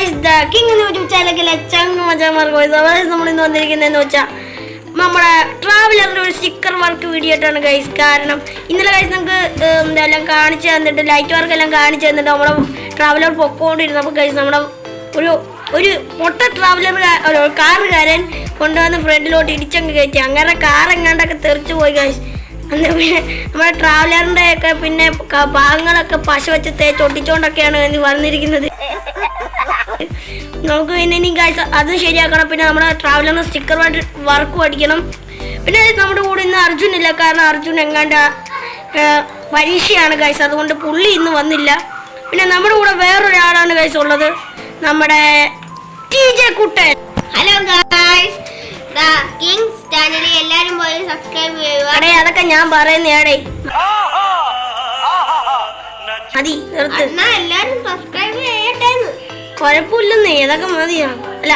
Guys the king YouTube ചാനലിലെ നമ്മൾ ഇന്ന് വന്നിരിക്കുന്നതെന്ന് വെച്ചാൽ നമ്മുടെ ട്രാവലറിൻ്റെ ഒരു സ്റ്റിക്കർ വർക്ക് വീഡിയോ ആയിട്ടാണ് ഗൈസ്. കാരണം ഇന്നലെ ഗൈസ് നമുക്ക് ഇതെല്ലാം കാണിച്ചു തന്നിട്ട് ലൈറ്റ് വർക്ക് എല്ലാം കാണിച്ചു തന്നിട്ട് നമ്മുടെ ട്രാവലർ പൊക്കോണ്ടിരുന്നപ്പോൾ ഗൈസ് നമ്മുടെ ഒരു പൊട്ട ട്രാവലർ കാറുകാരൻ കൊണ്ടുവന്ന് ഫ്രണ്ടിലോട്ട് ഇടിച്ചങ്ങ് കയറ്റി. അങ്ങനെ കാർ എങ്ങാണ്ടൊക്കെ തെറിച്ചു പോയി ഗൈസ്. അന്ന് പിന്നെ നമ്മുടെ ട്രാവലറിൻ്റെ ഒക്കെ പിന്നെ ഭാഗങ്ങളൊക്കെ പശ വെച്ച് തേച്ചൊട്ടിച്ചോണ്ടൊക്കെയാണ് വന്നിരിക്കുന്നത്. നമുക്ക് പിന്നെ ഇനി ഗൈസ് അത് ശരിയാക്കണം. പിന്നെ നമ്മുടെ ട്രാവലറിന് സ്റ്റിക്കർ വർക്കും അടിക്കണം. പിന്നെ നമ്മുടെ കൂടെ ഇന്ന് അർജുൻ ഇല്ല. കാരണം അർജുൻ എങ്ങാണ്ട് പരീക്ഷയാണ് ഗൈസ്, അതുകൊണ്ട് പുള്ളി ഇന്ന് വന്നില്ല. പിന്നെ നമ്മുടെ കൂടെ വേറൊരാളാണ് ഗൈസ് ഉള്ളത്, നമ്മുടെ TJ കുട്ടൻ. ഹലോ ഗൈസ്, കിങ്സ് ചാനലിൽ എല്ലാരും പോയി സബ്സ്ക്രൈബ് ചെയ്യുക. അടേ അതൊക്കെ ഞാൻ പറയുന്നേടേ, മതി നിർത്ത്. എല്ലാരും സബ്സ്ക്രൈബ് ചെയ്യട്ടെ. കുഴപ്പമില്ലെന്നേ, അതൊക്കെ മതിയാണ്. അല്ല,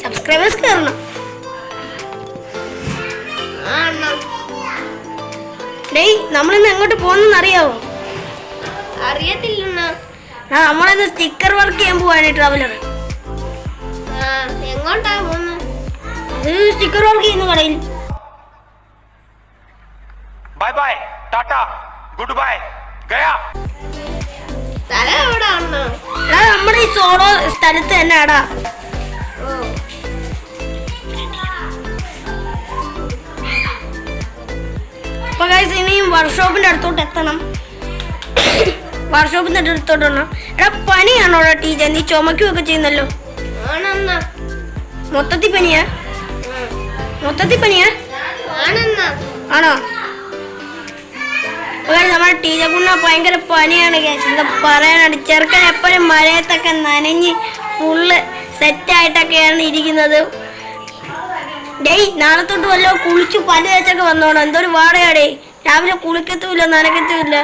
സബ്സ്ക്രൈബേഴ്സ് കയറണം. ഡേയ് നമ്മളിന്ന് എങ്ങോട്ട് പോകുന്നെന്ന് അറിയാവോ? അറിയത്തില്ല. നമ്മളിന്ന് സ്റ്റിക്കർ വർക്ക് ചെയ്യാൻ പോവാണ് ട്രാവലർ. എങ്ങോട്ടാ പോകുന്നത്? സ്റ്റിക്കർ വർക്ക് ചെയ്യുന്ന കടയിൽ. Bye bye, tata, goodbye, ഗയാ. സ്ഥലം എവിടെ ആണ്? നമ്മുടെ ഈ സോളോ സ്ഥലത്ത് തന്നെ ആടാ. അപ്പൊ ഗൈസ് ഇനിയും വർക്ക്ഷോപ്പിന്റെ അടുത്തോട്ട് എത്തണം. വർക്ക്ഷോപ്പിന്റെ അടുത്തോട്ട് വരണം. എടാ പനിയാണോ TJ? നീ ചുമക്കുകയൊക്കെ ചെയ്യുന്നല്ലോ. മൊത്തത്തിൽ പനിയാ? മൊത്തത്തിൽ പനിയാ ആണോ? നമ്മുടെ TJ കുണ്ണ ഭയങ്കര പനിയാണ് ഗൈസ്. എന്താ പറയാനാണ്, ചെറുക്കൻ എപ്പോഴും മഴയത്തൊക്കെ നനഞ്ഞ് ഫുള്ള് സെറ്റായിട്ടൊക്കെയാണ് ഇരിക്കുന്നത്. ഡേയ് നാളെ തൊട്ട് വല്ലോ കുളിച്ചു പല തേച്ചൊക്കെ വന്നോണം. എന്തൊരു വാടയാടേ, രാവിലെ കുളിക്കത്തുമില്ല നനക്കത്തുമില്ല.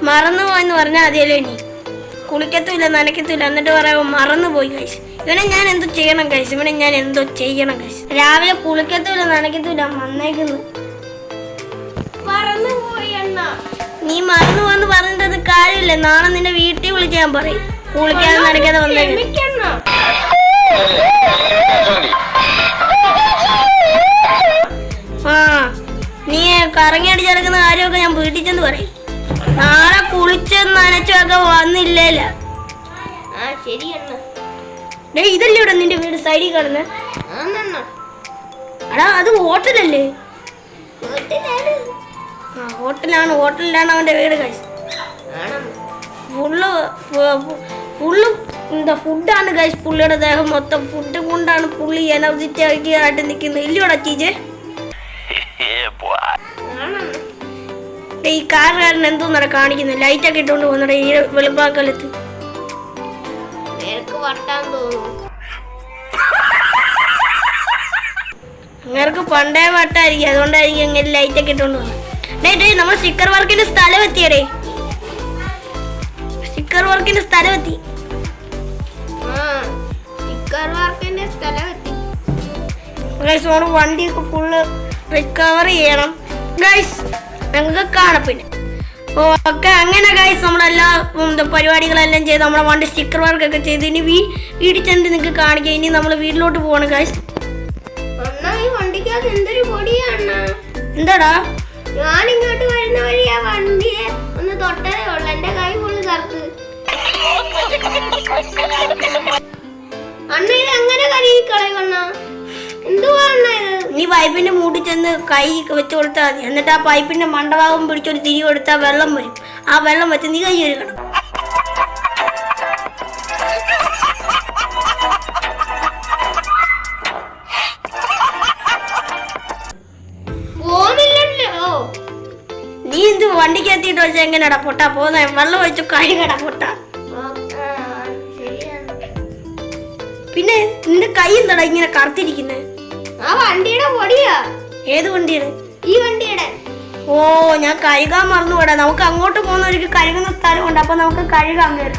മറന്നുപോയെന്ന് പറഞ്ഞാൽ മതിയല്ലോ. ഇനി കുളിക്കത്തുമില്ല നനക്കത്തുമില്ല എന്നിട്ട് പറയുമ്പോൾ മറന്നുപോയി ഗൈസ്. ഇവനെ ഞാൻ എന്തോ ചെയ്യണം ഗൈസ്, ഇവനെ ഞാൻ എന്തോ ചെയ്യണം ഗൈസ്. രാവിലെ കുളിക്കത്തുമില്ല നനക്കത്തുമില്ല വന്നേക്കുന്നു. നീ മറന്നു പോന്ന് പറഞ്ഞിട്ടത് കാര്യമില്ല. നാളെ നിന്റെ വീട്ടിൽ വിളിച്ച് ഞാൻ പറയും കുളിക്കാതെ നനയ്ക്കാതെ വന്നേക്കുന്നു. ആ നീ കറങ്ങി അടിച്ചെടുക്കുന്ന കാര്യമൊക്കെ ഞാൻ വീട്ടിൽ ചെന്ന് പറയും. നാളെ കുളിച്ച് നനച്ചൊക്കെ വന്നില്ല. ഇതല്ലേ ഇവിടെ നിന്റെ വീട് സൈഡിൽ കിടന്ന്? അടാ അത് ഹോട്ടലല്ലേ? ഹോട്ടലിലാണ് അവന്റെ വീട് ഗൈസ്. എന്താ ഫുഡാണ് ഗൈസ്. പുള്ളിയുടെ ദേഹം മൊത്തം ഫുഡ് കൊണ്ടാണ് പുള്ളി എനർജറ്റിക് ആയിട്ട് നിൽക്കുന്നത്. ഇല്ലയോടാ TJ? ഈ കാറുകാരൻ എന്തോന്നറ കാണിക്കുന്നത്? ലൈറ്റൊക്കെ ഇട്ടുകൊണ്ട് പോകുന്നട ഈ വെളുപ്പാക്കാലത്ത്. അങ്ങനക്ക് പണ്ടേ വട്ടായിരിക്കും, അതുകൊണ്ടായിരിക്കും അങ്ങനെ ലൈറ്റൊക്കെ ഇട്ടുകൊണ്ട് പോകുന്നത്. ഡേ നമ്മൾ സ്റ്റിക്കർ വർക്കിന്റെ സ്ഥലം എത്തിയടേ. സ്റ്റിക്കർ വർക്കിന്റെ സ്ഥലം എത്തി. വണ്ടിയൊക്കെ ഫുള്ള് റിക്കവർ ചെയ്യണം ഗൈസ്, ഞങ്ങൾക്ക് കാണാം. പിന്നെ ഓക്കെ അങ്ങനെ ഗൈസ് നമ്മളെല്ലാ പരിപാടികളെല്ലാം ചെയ്ത് നമ്മുടെ വണ്ടി സ്റ്റിക്കർ വർക്കൊക്കെ ചെയ്ത് ഇനി വീട്ടിൽ ചെന്ന് നിങ്ങൾക്ക് കാണിക്കാം. ഇനി നമ്മൾ വീട്ടിലോട്ട് പോവാണ് ഗൈസ്. എന്താടാ? ഞാൻ ഇങ്ങോട്ട് വരുന്ന വഴി ആ വണ്ടിയെ ഒന്ന് തൊട്ടതേ ഉള്ളു. എന്റെ കൈ ഫുള്ള് കറുത്ത്. അണ്ണ ഇത് എങ്ങനെ കഴുകി കളയണ? എന്തുവാ ഇത്? നീ പൈപ്പിന്റെ മൂട്ടിൽ ചെന്ന് കൈ വെച്ച് കൊടുത്താൽ മതി. എന്നിട്ട് ആ പൈപ്പിന്റെ മണ്ടഭാഗം പിടിച്ചൊരു തിരി കൊടുത്താൽ വെള്ളം വരും. ആ വെള്ളം വെച്ച് നീ കൈ കഴുകണം. നീ എന്ത് വണ്ടിക്ക് എത്തിയിട്ട് വെച്ചാൽ എങ്ങനെയാടാ പൊട്ടാ പോന്ന? വെള്ളം ഒഴിച്ചു കഴുകടാ പൊട്ടാ. പിന്നെ നിന്റെ കൈ എന്താടാ ഇങ്ങനെ കറുത്തിരിക്കുന്നത്? ആ വണ്ടിയുടെ പൊടിയാ. ഏത് വണ്ടിയുടെ? ഈ വണ്ടിയുടെ. ഓ ഞാൻ കഴുകാൻ മറന്നുപോടാ. നമുക്ക് അങ്ങോട്ട് പോകുന്നവർക്ക് കഴുകുന്ന സ്ഥലമുണ്ട്, അപ്പൊ നമുക്ക് കഴുകാൻ കയറി.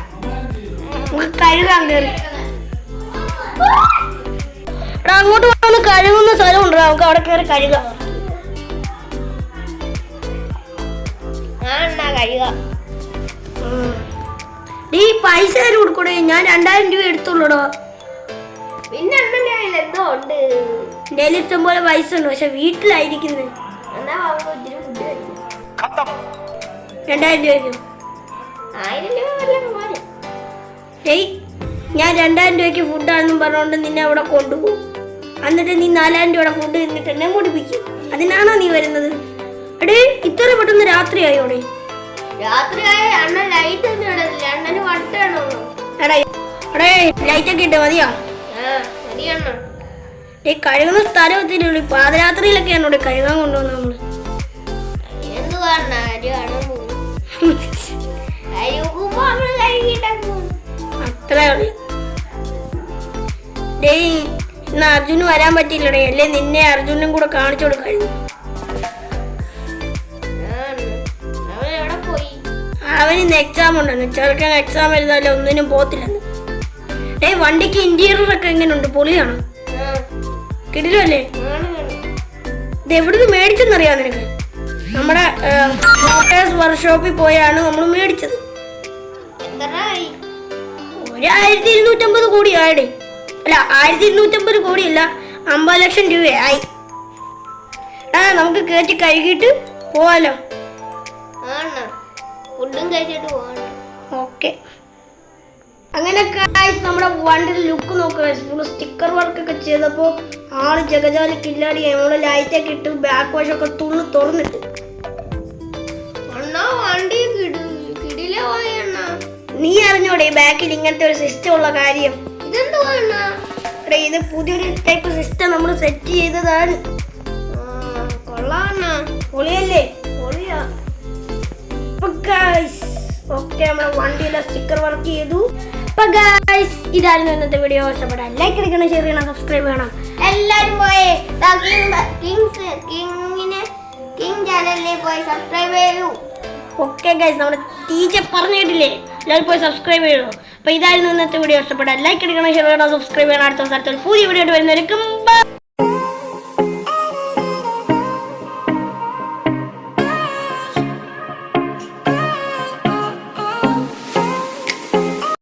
അങ്ങോട്ട് പോകുന്ന കഴുകുന്ന സ്ഥലമുണ്ട്, നമുക്ക് അവിടെ കയറി കഴുകാം. നീ പൈസ തരും കൊടുക്കൂടെ? ഞാൻ 2000 രൂപ എടുത്തുള്ളൂടോ. പിന്നെ അണ്ണന്റെ കയ്യിൽ എന്തോ ഉണ്ട്. എൻ്റെ കയ്യിൽ ഇഷ്ടം പോലെ പൈസ ഉണ്ട്, പക്ഷെ വീട്ടിലായിരിക്കുന്നത്. എന്നാ ഒത്തിരി ഫുഡ് കഴിക്കും. खत्म 2000 രൂപയ്ക്കോ? 1000 രൂപ വല്ലതും പോലെ. ഏയ്, ഞാൻ 2000 രൂപയ്ക്ക് ഫുഡാണെന്നും പറഞ്ഞുകൊണ്ട് നിന്നെ അവിടെ കൊണ്ടുപോകും. എന്നിട്ട് നീ 4000 രൂപയുടെ ഫുഡ് തിന്നിട്ട് എന്നെ കുടിപ്പിക്കും. അതിനാണോ നീ വരുന്നത്? എടേ, ഇത്ര പെട്ടെന്ന് രാത്രിയായോടെ? രാത്രിയായ അണ്ണൻ ലൈറ്റ് ഒന്നും ഇടത്തില്ല. അണ്ണന് വട്ടാണോ? എടേ എടേ, ലൈറ്റൊക്കെ ഇട്ട് മതിയോ? മതി അണ്ണ. ഈ കഴുകുന്ന സ്ഥലം എത്തിയിട്ടുള്ളൂ. പാതിരാത്രിയിലൊക്കെയാണ് ഇവിടെ കഴുകാൻ കൊണ്ടുവന്നത് നമ്മള്. എന്തുവാ അണ്ണ അരി കാണാൻ പോകും. അരി ഉപ്പുമ്പോ നമ്മള് കഴുകിയിട്ടാ പോകും. അത്രേ ഉള്ളു. ഡേയ്, ഇന്ന് അർജുന് വരാൻ പറ്റില്ലടേ. അല്ലേ നിന്നെ അർജുനും കൂടെ കാണിച്ചു കൊടുക്കായിരുന്നു. അവൻ എവിടെ പോയി? അവന് ഇന്ന് എക്സാം ഉണ്ടെന്ന്. ചെറുക്കൻ എക്സാം എഴുതാല്ലോ, ഒന്നിനും പോത്തില്ലെന്ന്. ഡേയ്, വണ്ടിക്ക് ഇന്റീരിയർ ഒക്കെ എങ്ങനെയുണ്ട്? പൊളിയാണോ? കിടിലല്ലേ? ഇത് എവിടുന്ന് മേടിച്ചെന്നറിയാം നിനക്ക്? നമ്മുടെ മോട്ടോഴ്സ് വർക്ക്ഷോപ്പിൽ പോയാണ് നമ്മൾ മേടിച്ചത്. എത്രയായി? 1250 കോടി ആയിടേ. അല്ല, 1250 കോടിയല്ല, 50 ലക്ഷം രൂപയായി. നമുക്ക് കയറ്റി കഴുകിയിട്ട് പോവാലോ. ഫുഡും കഴിച്ചിട്ട് പോകണം. ഓക്കെ. അങ്ങനെ നമ്മുടെ വണ്ടിയുടെ ലുക്ക് നോക്കുക. ഫുള്ള് സ്റ്റിക്കർ വർക്കൊക്കെ ചെയ്തപ്പോൾ ആള് ജഗജാലി കില്ലാടി. നമ്മള് ലൈറ്റൊക്കെ ഇട്ട് ബാക്ക് വാഷൊക്കെ തുറന്നിട്ട്. അണ്ണാ വണ്ടി കിടില പോയി അണ്ണ. നീ അറിഞ്ഞോടെ ബാക്കിൽ ഇങ്ങനത്തെ ഒരു സിസ്റ്റം ഉള്ള കാര്യം? ഇതെന്തുവാ അണ്ണ? ഇത് പുതിയൊരു ടൈപ്പ് സിസ്റ്റം നമ്മൾ സെറ്റ് ചെയ്തതാണ്. കൊള്ളാം അണ്ണ. പൊളിയല്ലേ? പൊളിയാ. ഓക്കെ, നമ്മുടെ വണ്ടിയിലെ സ്റ്റിക്കർ വർക്ക് ചെയ്തു. ഇതായിരുന്നു ഇന്നത്തെ വീഡിയോ. ഇഷ്ടപ്പെട്ടാൽ ലൈക്ക് അടിക്കണം, ഷെയർ ചെയ്യണം, സബ്സ്ക്രൈബ് ചെയ്യണം. എല്ലാരും പോയി കിങ് ചാനലിൽ പോയി സബ്സ്ക്രൈബ് ചെയ്യൂ. ഓക്കെ ഗൈസ്, നമ്മുടെ ടീച്ചർ പറഞ്ഞിട്ടില്ലേ, എല്ലാവരും പോയി സബ്സ്ക്രൈബ് ചെയ്യൂ. അപ്പോൾ ഇതായിരുന്നു ഇന്നത്തെ വീഡിയോ. ഇഷ്ടപ്പെട്ടാൽ ലൈക്ക് അടിക്കണം, ഷെയർ ചെയ്യണം, സബ്സ്ക്രൈബ് ചെയ്യണം. അടുത്ത ദിവസം പുതിയ വീഡിയോ ആയിട്ട് വരുന്നവരേക്കും ബൈ.